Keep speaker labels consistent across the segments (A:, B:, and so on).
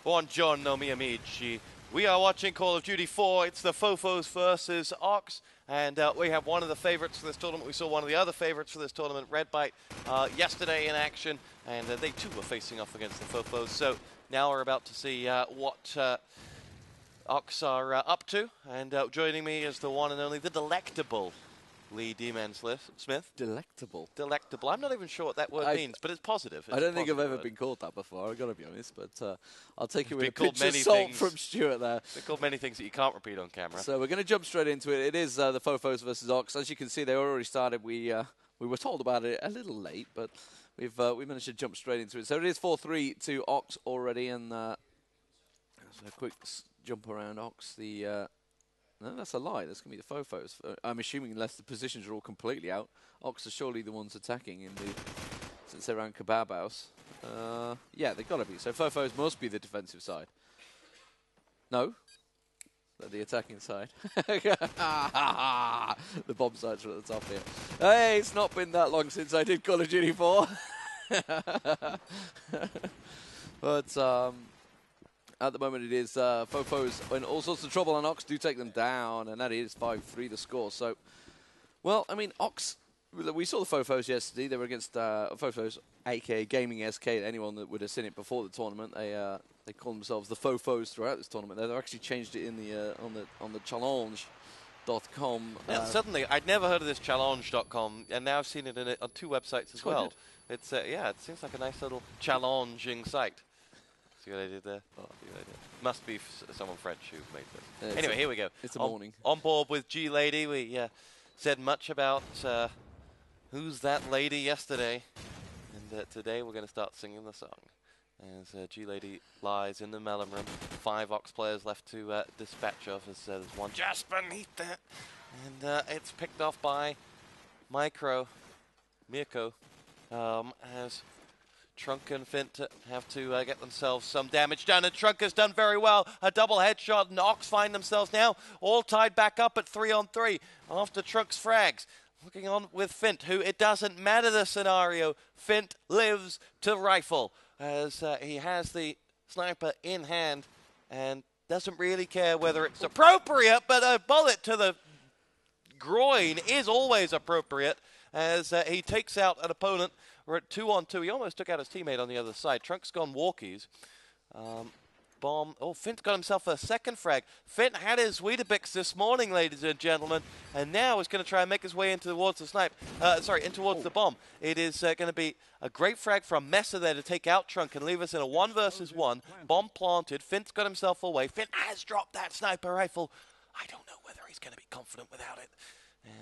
A: Buongiorno, mi amici. We are watching Call of Duty 4. It's the Fofos versus OX. And we have one of the favorites for this tournament. We saw one of the other favorites for this tournament, Red Bite, yesterday in action. And they too were facing off against the Fofos. So now we're about to see what OX are up to. And joining me is the one and only, the delectable Lee D-Man Smith.
B: Delectable.
A: Delectable. I'm not even sure what that word means, but it's positive.
B: I don't think I've ever been called that before, I've got to be honest, but I'll take it with a
A: called
B: pinch of salt from Stuart there.
A: They're called many things that you can't repeat on camera.
B: So we're going to jump straight into it. It is the Fofos versus OX. As you can see, they already started. We were told about it a little late, but we managed to jump straight into it. So it is 4-3 to OX already, and so a quick jump around OX. No, that's a lie. That's going to be the Fofos. I'm assuming unless the positions are all completely out. OX are surely the ones attacking since they're around Kebab House. Yeah, they've got to be. So Fofos must be the defensive side. No? They're the attacking side. The bomb sites are at the top here. Hey, it's not been that long since I did Call of Duty 4. But, at the moment, it is Fofos in all sorts of trouble, and OX do take them down, and that is 5-3 the score. So, well, I mean, OX, we saw the Fofos yesterday. They were against Fofos, aka Gaming SK. Anyone that would have seen it before the tournament, they call themselves the Fofos throughout this tournament. They've actually changed it in the on the challenge.com.
A: Yeah, suddenly, I'd never heard of this challenge.com, and now I've seen it on two websites as well. It's yeah, it seems like a nice little challenging site. See what I did there? Oh, see what I did. Must be someone French who made this. Anyway, here we go.
B: It's a morning.
A: On board with G Lady, we said much about who's that lady yesterday, and today we're going to start singing the song. As G Lady lies in the melon room, 5 OX players left to dispatch of. As there's one just beneath that, and it's picked off by Mirko, as Trunk and Fint have to get themselves some damage done, and Trunk has done very well. A double headshot, and OX find themselves now all tied back up at 3-on-3 after Trunk's frags. Looking on with Fint, who it doesn't matter the scenario. Fint lives to rifle as he has the sniper in hand and doesn't really care whether it's appropriate, but a bullet to the groin is always appropriate as he takes out an opponent. We're at 2-on-2. He almost took out his teammate on the other side. Trunk's gone walkies. Bomb. Oh, Fint's got himself a second frag. Fint had his Weetabix this morning, ladies and gentlemen, and now is going to try and make his way in towards the snipe. In towards the bomb. It is going to be a great frag from Messer there to take out Trunk and leave us in a 1 versus 1. Bomb planted. Fint's got himself away. Fint has dropped that sniper rifle. I don't know whether he's going to be confident without it.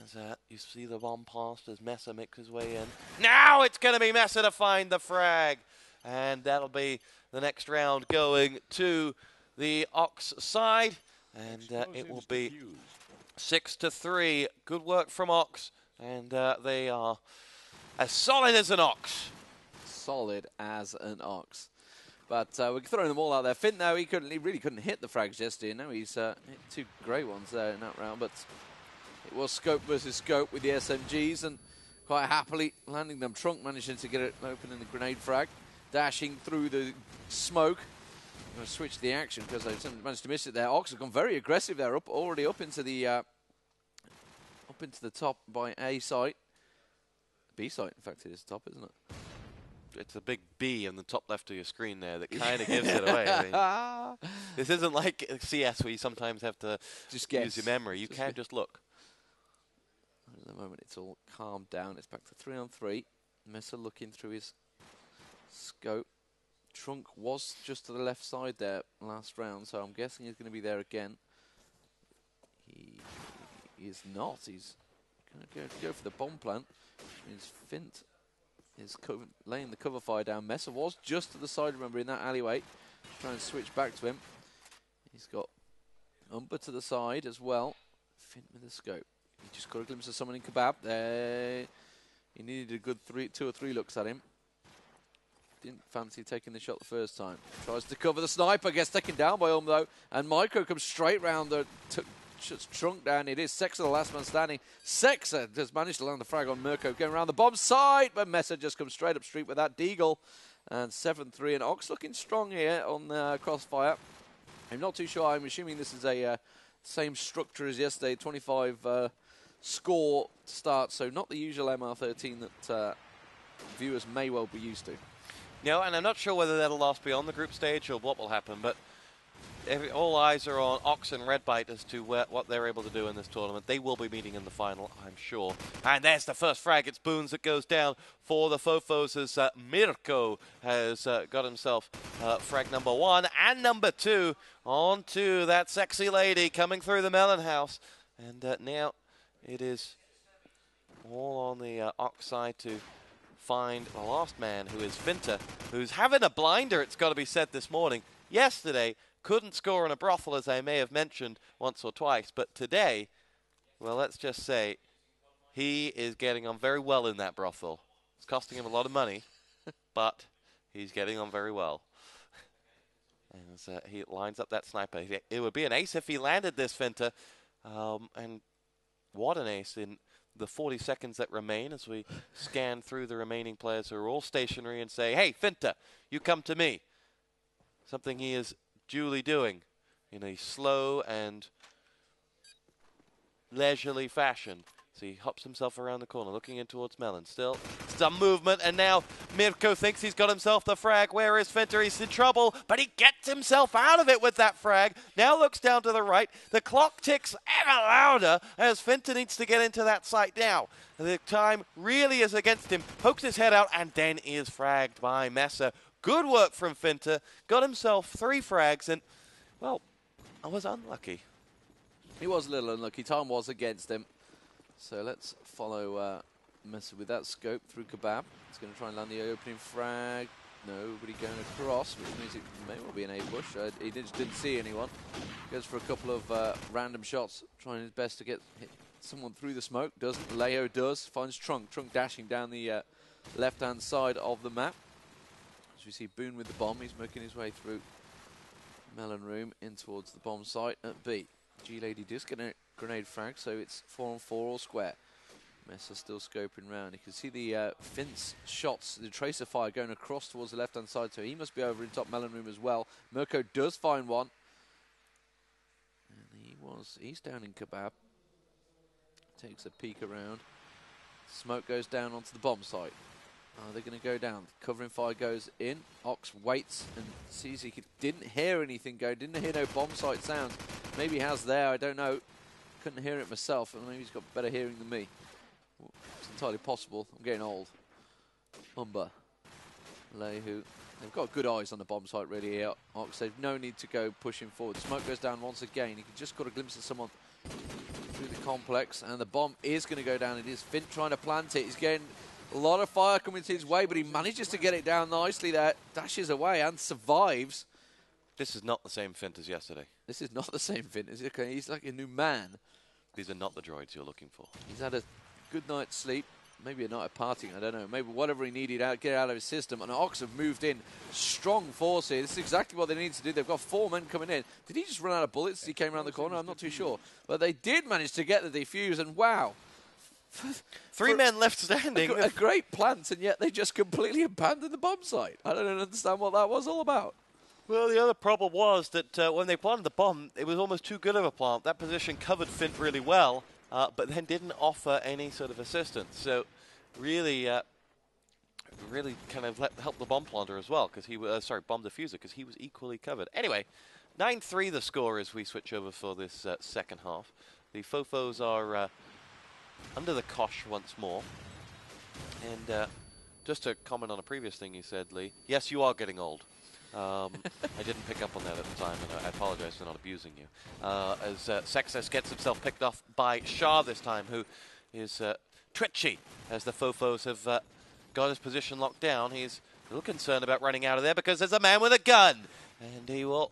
A: As you see the bomb passed as Messer makes his way in. Now it's going to be Messer to find the frag. And that'll be the next round going to the OX side. And it will be 6-3. Good work from OX. And they are as solid as an OX.
B: Solid as an OX. But we're throwing them all out there. Fint now, he really couldn't hit the frags yesterday. Now he's hit 2 great ones there in that round. But it was scope versus scope with the SMGs, and quite happily landing them. Trunk managing to get it open in the grenade frag, dashing through the smoke. I'm going to switch the action because I managed to miss it there. OX have gone very aggressive there, already up into the top by A site. B site, in fact, it is top, isn't it?
A: It's a big B in the top left of your screen there that kind of gives it away. I mean, this isn't like CS where you sometimes have to just use your memory. You can't just look.
B: At the moment, it's all calmed down. It's back to 3-on-3. Messer looking through his scope. Trunk was just to the left side there last round, so I'm guessing he's going to be there again. He is not. He's going to go for the bomb plant, which means Fint is laying the cover fire down. Messer was just to the side, remember, in that alleyway. Try and switch back to him. He's got Umber to the side as well. Fint with the scope. He just got a glimpse of someone in Kebab. There, he needed a good 2 or 3 looks at him. Didn't fancy taking the shot the first time. Tries to cover the sniper, gets taken down by though. And Mirko comes straight round the shuts Trunk down. It is Sexa, the last man standing. Sexa just managed to land the frag on Mirko, going around the bomb site, but Messer just comes straight up street with that deagle. And 7-3, and Ox looking strong here on Crossfire. I'm not too sure. I'm assuming this is a same structure as yesterday, 25 score to start, so not the usual MR13 that viewers may well be used to.
A: No, and I'm not sure whether that'll last beyond the group stage or what will happen, but all eyes are on Ox and Redbite as to what they're able to do in this tournament. They will be meeting in the final, I'm sure. And there's the first frag. It's Boons that goes down for the Fofos as Mirko has got himself frag number 1 and number 2 onto that sexy lady coming through the melon house. And now it is all on the Ox side to find the last man, who is Finta, who's having a blinder, it's got to be said, this morning. Yesterday, couldn't score in a brothel, as I may have mentioned once or twice, but today, well, let's just say he is getting on very well in that brothel. It's costing him a lot of money, but he's getting on very well. And as he lines up that sniper, it would be an ace if he landed this, Finta. And what an ace in the 40 seconds that remain as we scan through the remaining players who are all stationary and say, hey, Finta, you come to me. Something he is duly doing in a slow and leisurely fashion. So he hops himself around the corner, looking in towards Melon. Still some movement, and now Mirko thinks he's got himself the frag. Where is Finta? He's in trouble, but he gets himself out of it with that frag. Now looks down to the right. The clock ticks ever louder as Finta needs to get into that site now. The time really is against him. Pokes his head out and then is fragged by Mesa. Good work from Finta. Got himself 3 frags, and, well, I was unlucky.
B: He was a little unlucky. Time was against him. So let's follow Mesa with that scope through Kebab. He's going to try and land the opening frag. Nobody going across, which means it may well be an ambush. He just didn't see anyone. Goes for a couple of random shots, trying his best to hit someone through the smoke. Doesn't. Leo does. Finds Trunk. Trunk dashing down the left-hand side of the map. As we see Boone with the bomb, he's making his way through Melon Room in towards the bomb site at B. G-Lady does get a grenade frag, so it's 4-on-4 all square. Mesa still scoping round. You can see the Fince shots, the tracer fire going across towards the left-hand side, so he must be over in top Melon Room as well. Mirko does find one. And he's down in Kebab. Takes a peek around. Smoke goes down onto the bomb site. They're going to go down. Covering fire goes in. Ox waits and sees he didn't hear anything go. Didn't hear no bomb site sounds. Maybe he has there. I don't know. Couldn't hear it myself. And maybe he's got better hearing than me. It's entirely possible. I'm getting old. Umber. Lehu. They've got good eyes on the bomb site really here. Ox, they've no need to go pushing forward. Smoke goes down once again. He just got a glimpse of someone through the complex. And the bomb is going to go down. It is Fint trying to plant it. He's getting a lot of fire coming to his way, but he manages to get it down nicely there. Dashes away and survives.
A: This is not the same Fint as yesterday.
B: This is not the same Fint. He's like a new man.
A: These are not the droids you're looking for.
B: He's had a good night's sleep. Maybe a night of partying, I don't know. Maybe whatever he needed to get out of his system. And Ox have moved in. Strong force here. This is exactly what they need to do. They've got 4 men coming in. Did he just run out of bullets as he came around the corner? I'm not too sure. But they did manage to get the defuse, and wow.
A: 3 men left standing.
B: A great plant, and yet they just completely abandoned the bomb site. I don't understand what that was all about.
A: Well, the other problem was that when they planted the bomb, it was almost too good of a plant. That position covered Fint really well, but then didn't offer any sort of assistance. So really kind of helped the bomb planter as well, because he was, bomb diffuser, because he was equally covered. Anyway, 9-3 the score as we switch over for this second half. The Fofos are under the cosh once more. And just to comment on a previous thing you said, Lee, yes, you are getting old. I didn't pick up on that at the time, and I apologize for not abusing you. As Sexus gets himself picked off by Shah this time, who is twitchy, as the Fofos have got his position locked down. He's a little concerned about running out of there because there's a man with a gun, and he will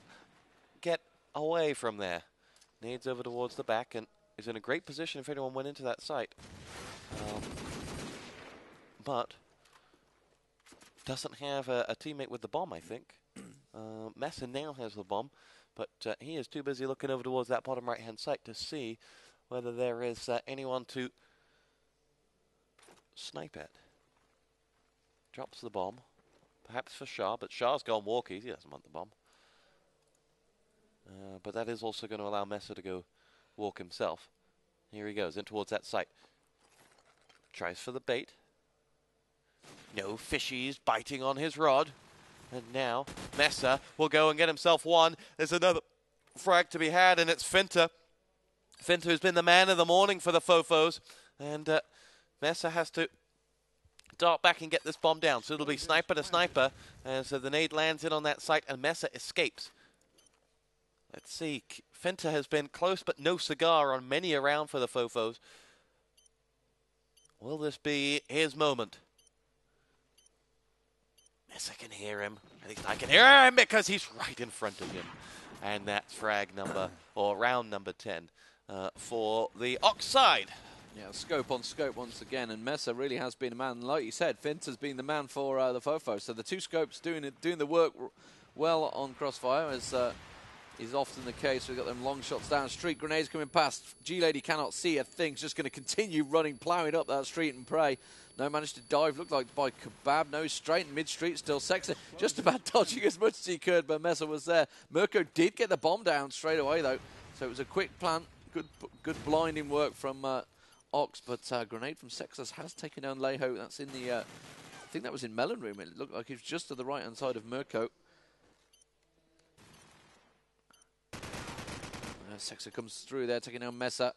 A: get away from there. Nades over towards the back, and is in a great position if anyone went into that site. But doesn't have a teammate with the bomb, I think. Mesa now has the bomb, but he is too busy looking over towards that bottom right-hand side to see whether there is anyone to snipe at. Drops the bomb, perhaps for Shah, but Shah's gone walkies. He doesn't want the bomb. But that is also going to allow Mesa to go walk himself. Here he goes, in towards that site. Tries for the bait. No fishies biting on his rod. And now Mesa will go and get himself one. There's another frag to be had, and it's Finta. Finta, who's been the man of the morning for the fofos. And Mesa has to dart back and get this bomb down. So it'll be sniper to sniper. And so the nade lands in on that site, and Mesa escapes. Let's see. Finta has been close, but no cigar on many a round for the fofos. Will this be his moment? Mesa can hear him. At least I can hear him because he's right in front of him. And that's frag number, or round number 10 for the Ox side.
B: Yeah, scope on scope once again, and Mesa really has been a man. Like you said, Finta's been the man for the fofos. So the two scopes doing the work well on Crossfire, as is often the case. We've got them long shots down, street grenades coming past. G-Lady cannot see a thing, just going to continue running, ploughing up that street and pray. No, managed to dive, looked like by Kebab. No, straight in mid-street, still Sexy. Just about dodging as much as he could, but Mesa was there. Mirko did get the bomb down straight away, though. So it was a quick plant, good blinding work from Ox, but grenade from Sexus has taken down Leho. That's in the, I think that was in Melon Room. It looked like he was just to the right-hand side of Mirko. Sexer comes through there, taking down Mesa.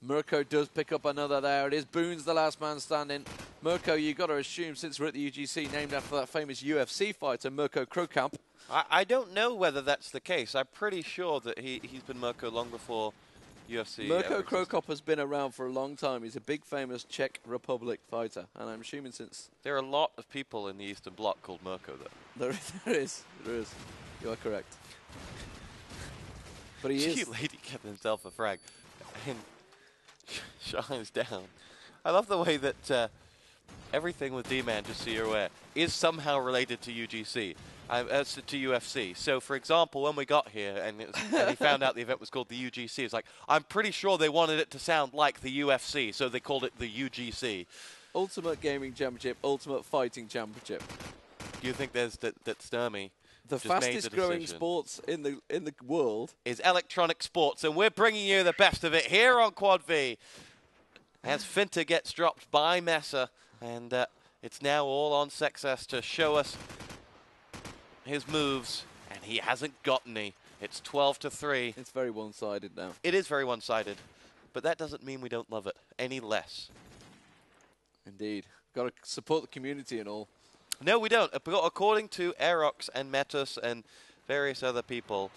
B: Mirko does pick up another there. It is Boone's the last man standing. Mirko, you got to assume, since we're at the UGC, named after that famous UFC fighter, Mirko Krokamp.
A: I don't know whether that's the case. I'm pretty sure that he's been Mirko long before UFC.
B: Mirko Krokamp has been around for a long time. He's a big, famous Czech Republic fighter. And I'm assuming since...
A: There are a lot of people in the Eastern Bloc called Mirko, though.
B: There is. You are correct. But he is...
A: Lady kept himself a frag. And shines down. I love the way that everything with D-Man, just so you're aware, is somehow related to UGC. To UFC. So, for example, when we got here and he found out the event was called the UGC, it's like, I'm pretty sure they wanted it to sound like the UFC, so they called it the UGC.
B: Ultimate Gaming Championship, Ultimate Fighting Championship.
A: Do you think there's that Sturmy?
B: The fastest growing sports in the world
A: is electronic sports, and we're bringing you the best of it here on Quad V. As Finta gets dropped by Mesa, and it's now all on Sexus to show us his moves, and he hasn't got any. It's 12-3.
B: It's very one-sided now.
A: It is very one-sided, but that doesn't mean we don't love it any less.
B: Indeed. Got to support the community and all.
A: No, we don't. According to Aerox and Metus and various other people,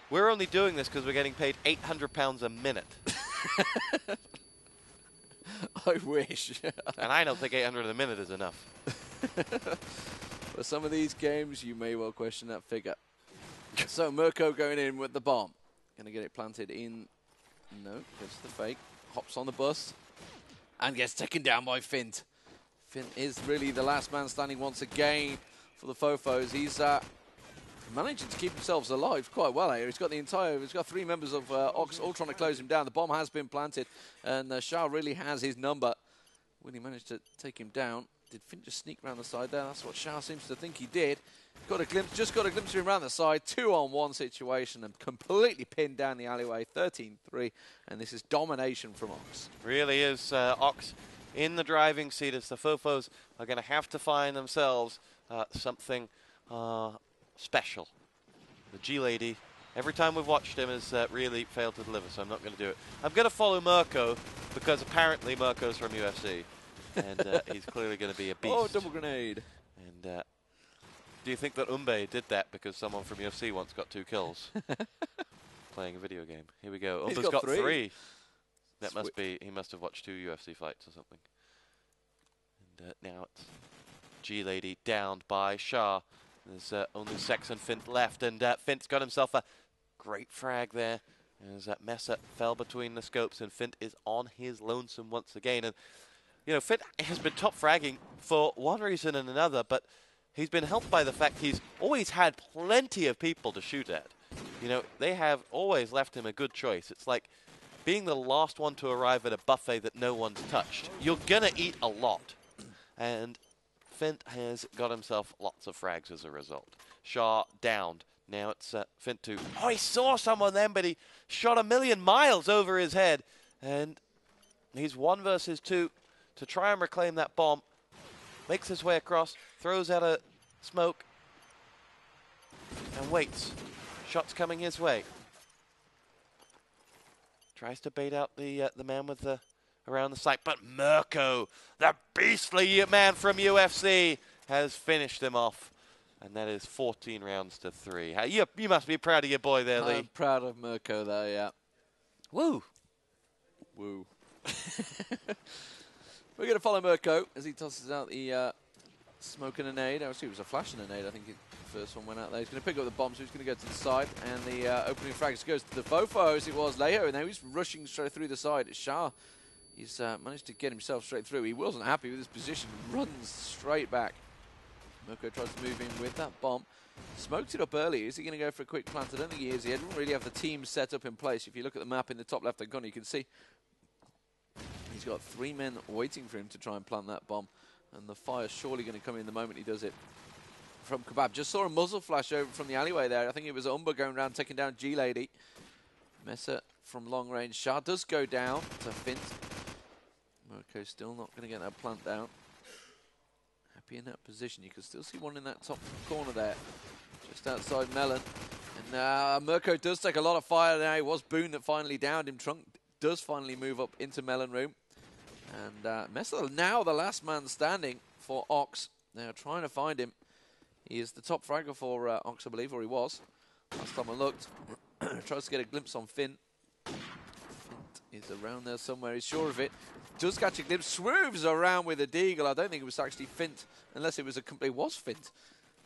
A: we're only doing this because we're getting paid £800 a minute.
B: I wish.
A: And I don't think 800 a minute is enough.
B: For some of these games, you may well question that figure. So Mirko going in with the bomb. Going to get it planted in. No, goes to the fake. Hops on the bus. And gets taken down by Fint. Fint is really the last man standing once again for the fofos. He's managing to keep himself alive quite well here. He's got three members of Ox all trying to close him down. The bomb has been planted, and Shah really has his number. Will he manage to take him down? Did Fint just sneak around the side there? That's what Shah seems to think he did. Just got a glimpse of him around the side. 2-on-1 situation and completely pinned down the alleyway. 13-3, and this is domination from Ox.
A: Really is Ox in the driving seat as the fofos are going to have to find themselves something special. The G-Lady, every time we've watched him, has really failed to deliver, so I'm not going to do it. I'm going to follow Mirko because apparently Mirko's from UFC, and he's clearly going to be a beast.
B: Oh, double grenade.
A: And do you think that Umbe did that because someone from UFC once got 2 kills playing a video game? Here we go. Umbe's got 3. That must be, he must have watched 2 UFC fights or something. And now it's G-Lady downed by Shah. There's only Sex and Fint left, and Fint's got himself a great frag there. As Mesa fell between the scopes, and Fint is on his lonesome once again. And, you know, Fint has been top fragging for one reason and another, but he's been helped by the fact he's always had plenty of people to shoot at. You know, they have always left him a good choice. It's like being the last one to arrive at a buffet that no one's touched. You're going to eat a lot. And Fint has got himself lots of frags as a result. Shah downed. Now it's Fint 2. Oh, he saw someone then, but he shot a million miles over his head. And he's 1 versus 2 to try and reclaim that bomb. Makes his way across, throws out a smoke, and waits. Shots coming his way. Tries to bait out the man with the around the site, but Mirko, the beastly man from UFC, has finished him off. And that is 14 rounds to 3. You must be proud of your boy there, Lee.
B: I'm proud of Mirko there, yeah.
A: Woo.
B: Woo. We're going to follow Mirko as he tosses out the smoke and a nade. Actually, it was a flash and a nade. I think the first one went out there. He's going to pick up the bomb, so he's going to go to the side. And the opening frag goes to the fofos. It was Leo, and now he's rushing straight through the side. It's Shah. He's managed to get himself straight through. He wasn't happy with his position. Runs straight back. Mirko tries to move in with that bomb. Smoked it up early. Is he going to go for a quick plant? I don't think he is. He didn't really have the team set up in place. If you look at the map in the top left-hand corner, you can see he's got 3 men waiting for him to try and plant that bomb. And the fire's surely going to come in the moment he does it. From Kebab. Just saw a muzzle flash over from the alleyway there. I think it was Umber going around taking down G-Lady. Messer from long range. Shah does go down to Fint. Mirko still not going to get that plant down. Happy in that position. You can still see one in that top corner there. Just outside Melon. And Mirko does take a lot of fire now. It was Boone that finally downed him. Trunk does finally move up into Melon Room. And Messer now the last man standing for Ox. They're trying to find him. He is the top fragger for Ox, I believe, or he was. Last time I looked. Tries to get a glimpse on Finn. Fint is around there somewhere. He's sure of it. Does catch a glimpse. Swooves around with a deagle. I don't think it was actually Fint, unless it was it was Fint.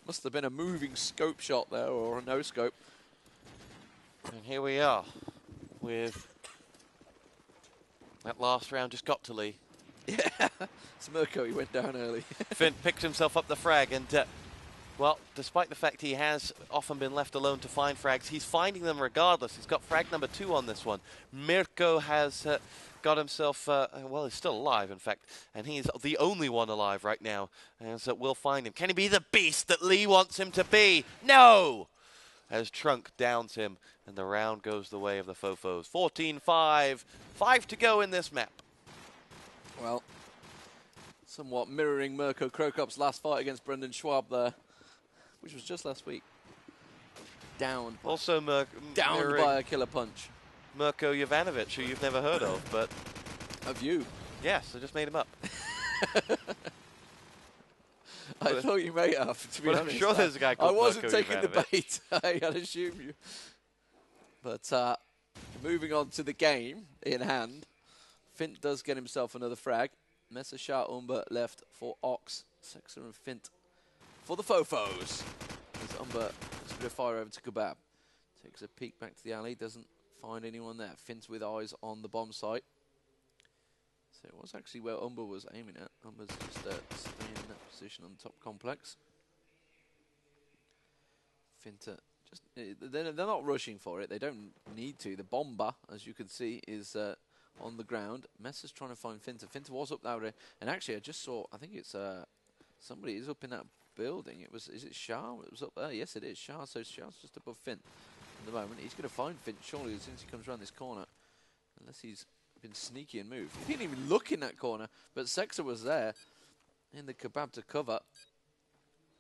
B: Must have been a moving scope shot there, or a no scope.
A: And here we are with that last round just got to Lee.
B: Yeah, it's Mirko. He went down early.
A: Finn picked himself up the frag, and well, despite the fact he has often been left alone to find frags, he's finding them regardless. He's got frag number 2 on this one. Mirko has got himself, well, he's still alive, in fact, and he's the only one alive right now, and so we'll find him. Can he be the beast that Lee wants him to be? No! As Trunk downs him, and the round goes the way of the fofos. 14-5, 5 to go in this map.
B: Well, somewhat mirroring Mirko Krokop's last fight against Brendan Schwab there, which was just last week. Downed.
A: Also
B: downed by a killer punch.
A: Mirko Jovanovic, who you've never heard of, but...
B: Have you?
A: Yes, I just made him up.
B: I thought you may have, to be honest.
A: I'm sure there's a guy called
B: I wasn't
A: Mirko
B: taking
A: Jovanovic.
B: the bait. I had assumed you. But moving on to the game in hand, Fint does get himself another frag. Messer Shah Umber left for Ox. Sexer and Fint for the fofos. As Umber puts a bit of fire over to Kebab. Takes a peek back to the alley, doesn't find anyone there. Fint's with eyes on the bomb site. So it was actually where Umber was aiming at. Umber's just staying in that position on the top complex. Finta just they're not rushing for it. They don't need to. The bomber, as you can see, is on the ground. Messer's trying to find Finta. Finta was up there, and actually I just saw. I think it's somebody is up in that building. Is it Shah? It was up there. Yes, it is Shah. So Shah's just above Fint at the moment. He's going to find Fint surely as soon as he comes around this corner, unless he's been sneaky and moved. He didn't even look in that corner, but Sexer was there in the Kebab to cover.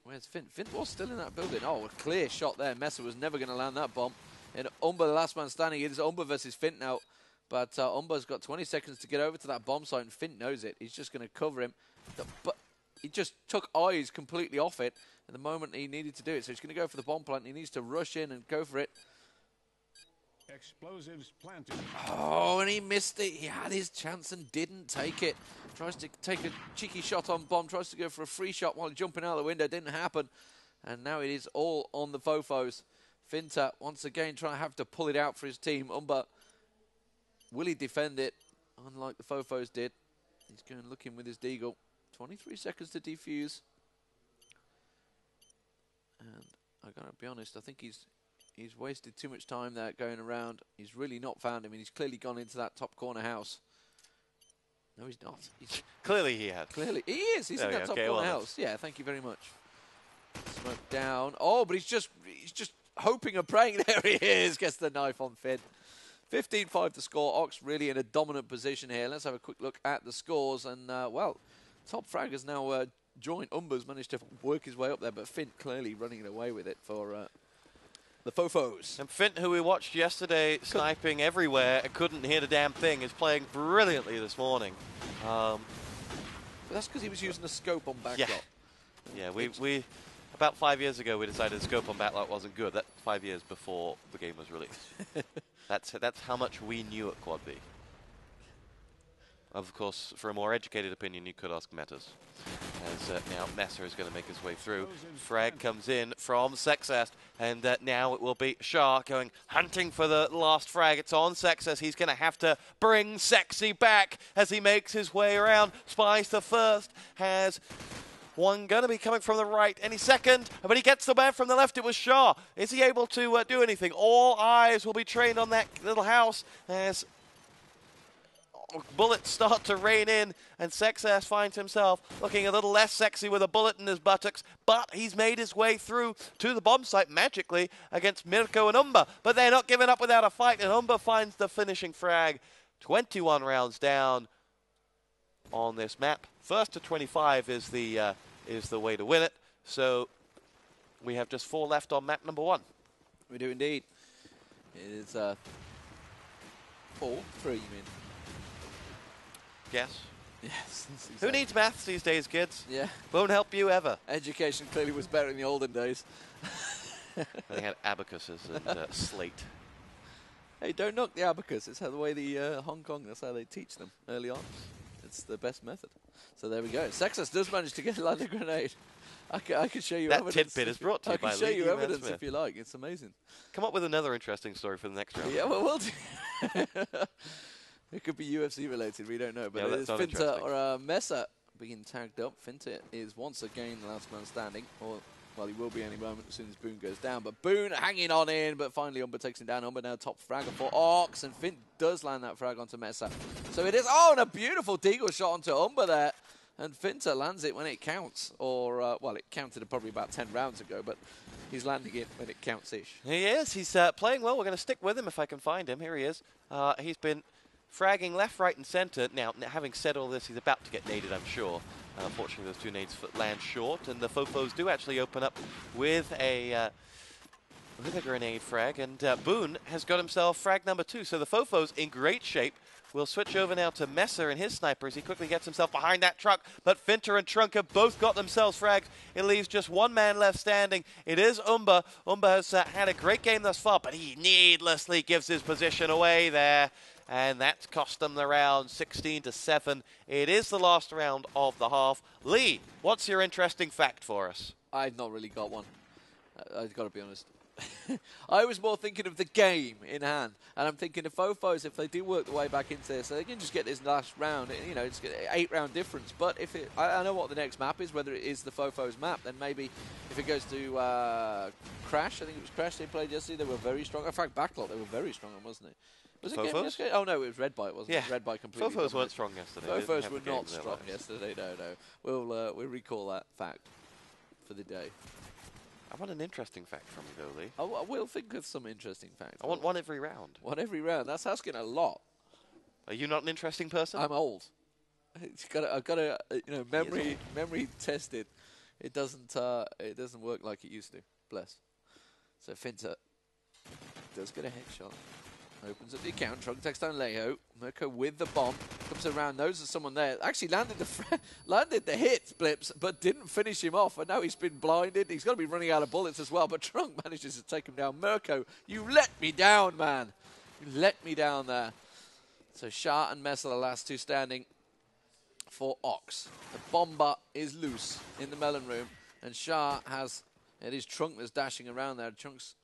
B: Where's Fint? Fint was still in that building. Oh, a clear shot there. Messer was never going to land that bomb. And Umber, the last man standing, it is Umber versus Fint now. But Umber's got 20 seconds to get over to that bomb site, and Fint knows it. He's just going to cover him. But he just took eyes completely off it at the moment he needed to do it. So he's going to go for the bomb plant. He needs to rush in and go for it.
C: Explosives planted.
B: Oh, and he missed it. He had his chance and didn't take it. Tries to take a cheeky shot on bomb. Tries to go for a free shot while jumping out the window. Didn't happen. And now it is all on the fofos. Finta once again trying to have to pull it out for his team. Umber, will he defend it? Unlike the fofos did. He's going looking with his deagle. 23 seconds to defuse. And I gotta be honest, I think he's wasted too much time there going around. He's really not found him, and he's clearly gone into that top corner house. No, he's not. He's
A: Clearly he had.
B: clearly, he is. He's in that top corner house. Yeah, thank you very much. Smoke down. Oh, but he's just hoping and praying. There he is. Gets the knife on Finn. 15-5 to score. Ox really in a dominant position here. Let's have a quick look at the scores. And, well, top frag has now joined. Umber's managed to work his way up there, but Finn clearly running away with it for the fofos.
A: And Finn, who we watched yesterday sniping everywhere and couldn't hit a damn thing, is playing brilliantly this morning.
B: But that's because he was using a scope on backlot.
A: Yeah, we about 5 years ago we decided scope on backlot wasn't good. That's 5 years before the game was released. That's how much we knew at Quad B. Of course, for a more educated opinion, you could ask Metas. As now Messer is going to make his way through. Frag comes in from Sexast, and now it will be Shah going hunting for the last frag. It's on Sexast. He's going to have to bring Sexy back as he makes his way around. Spies the first, has one going to be coming from the right any second, but he gets the man from the left. It was Shah. Is he able to do anything? All eyes will be trained on that little house as bullets start to rain in, and Sexass finds himself looking a little less sexy with a bullet in his buttocks, but he's made his way through to the bomb site magically against Mirko and Umber, but they're not giving up without a fight, and Umber finds the finishing frag. 21 rounds down on this map. First to 25 is the way to win it, so we have just 4 left on map number 1.
B: We do indeed. It is 4, 3, you mean?
A: Yes.
B: Yes. Exactly.
A: Who needs maths these days, kids?
B: Yeah.
A: Won't help you ever.
B: Education clearly was better in the olden days.
A: They had abacuses and slate.
B: Hey, don't knock the abacus. It's how the way the Hong Kong, that's how they teach them early on. It's the best method. So there we go. Sexus does manage to get a land grenade. I can show you evidence.
A: That tidbit is brought to you by
B: I can show you
A: Lee
B: evidence
A: Smith.
B: if you like. It's amazing.
A: Come up with another interesting story for the next round.
B: Yeah, well, we'll do. It could be UFC related. We don't know. But
A: Yeah,
B: it is Finta or Mesa being tagged up. Finta is once again the last man standing. Or, well, he will be any moment as soon as Boone goes down. But Boone hanging on in. But finally, Umber takes him down. Umber now top fragger for Ox. And Fint does land that frag onto Mesa. So it is. Oh, and a beautiful deagle shot onto Umber there. And Finta lands it when it counts. Or, well, it counted probably about 10 rounds ago. But he's landing it when it counts-ish.
A: He is. He's playing well. We're going to stick with him if I can find him. Here he is. He's been fragging left, right, and center. Now, having said all this, he's about to get naded, I'm sure. Unfortunately, those 2 nades land short. And the Fofos do actually open up with a grenade frag. And Boone has got himself frag number 2. So the Fofos in great shape. We'll switch over now to Messer and his snipers. He quickly gets himself behind that truck, but Finter and Trunk have both got themselves fragged. It leaves just 1 man left standing. It is Umber. Umber has had a great game thus far, but he needlessly gives his position away there. And that's cost them the round, 16-7. It is the last round of the half. Lee, what's your interesting fact for us?
B: I've not really got one. I've got to be honest. I was more thinking of the game in hand, and I'm thinking of Fofos, if they do work their way back into this, so they can just get this last round. You know, it's an 8-round difference. But if it, I know what the next map is, whether it is the Fofos map, then maybe if it goes to Crash, I think it was Crash they played yesterday. They were very strong. In fact, Backlot they were very strong, wasn't it? Was it game yesterday? Oh no, it was Red Bite, wasn't it? Red Bite completely.
A: Fofos weren't strong yesterday.
B: Fofos were not strong yesterday. No. We'll recall that fact for the day.
A: I want an interesting fact from you, though, Lee.
B: I will think of some interesting facts.
A: I want one every round.
B: One every round. That's asking a lot.
A: Are you not an interesting person?
B: I'm old. I've got to, memory tested. It doesn't work like it used to. Bless. So Finta does get a headshot. Opens up the account. Trunk takes down Leho. Mirko with the bomb. Comes around. Knows there's someone there. Actually landed the hit, Blips, but didn't finish him off. And now he's been blinded. He's got to be running out of bullets as well. But Trunk manages to take him down. Mirko, you let me down, man. You let me down there. So Shah and Mess are the last 2 standing for Ox. The bomber is loose in the melon room. And Shah has, it is Trunk that's dashing around there. Trunk's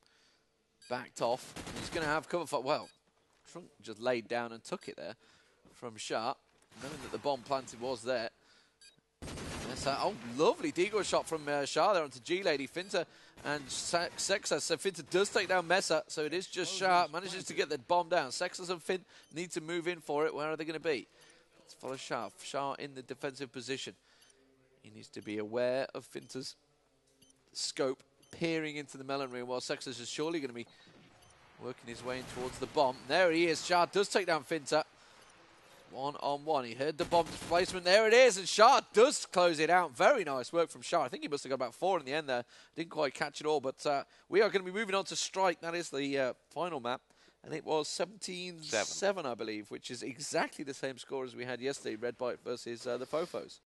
B: backed off. He's going to have cover for, well, Trunk just laid down and took it there from Shah, knowing that the bomb planted was there. Oh, lovely deagle shot from Shah there onto G-Lady. Finta and Sexas. So Finta does take down Mesa, so it is just Shah. Manages to get the bomb down. Sexas and Fint need to move in for it. Where are they going to be? Let's follow Shah. Shah in the defensive position. He needs to be aware of Finta's scope, peering into the melon room, while Sextus is surely going to be working his way in towards the bomb. There he is. Shah does take down Finta. 1-on-1. He heard the bomb displacement. There it is, and Shah does close it out. Very nice work from Shah. I think he must have got about 4 in the end there. Didn't quite catch it all, but we are going to be moving on to Strike. That is the final map, and it was 17-7, I believe, which is exactly the same score as we had yesterday, Red Bite versus the Fofos.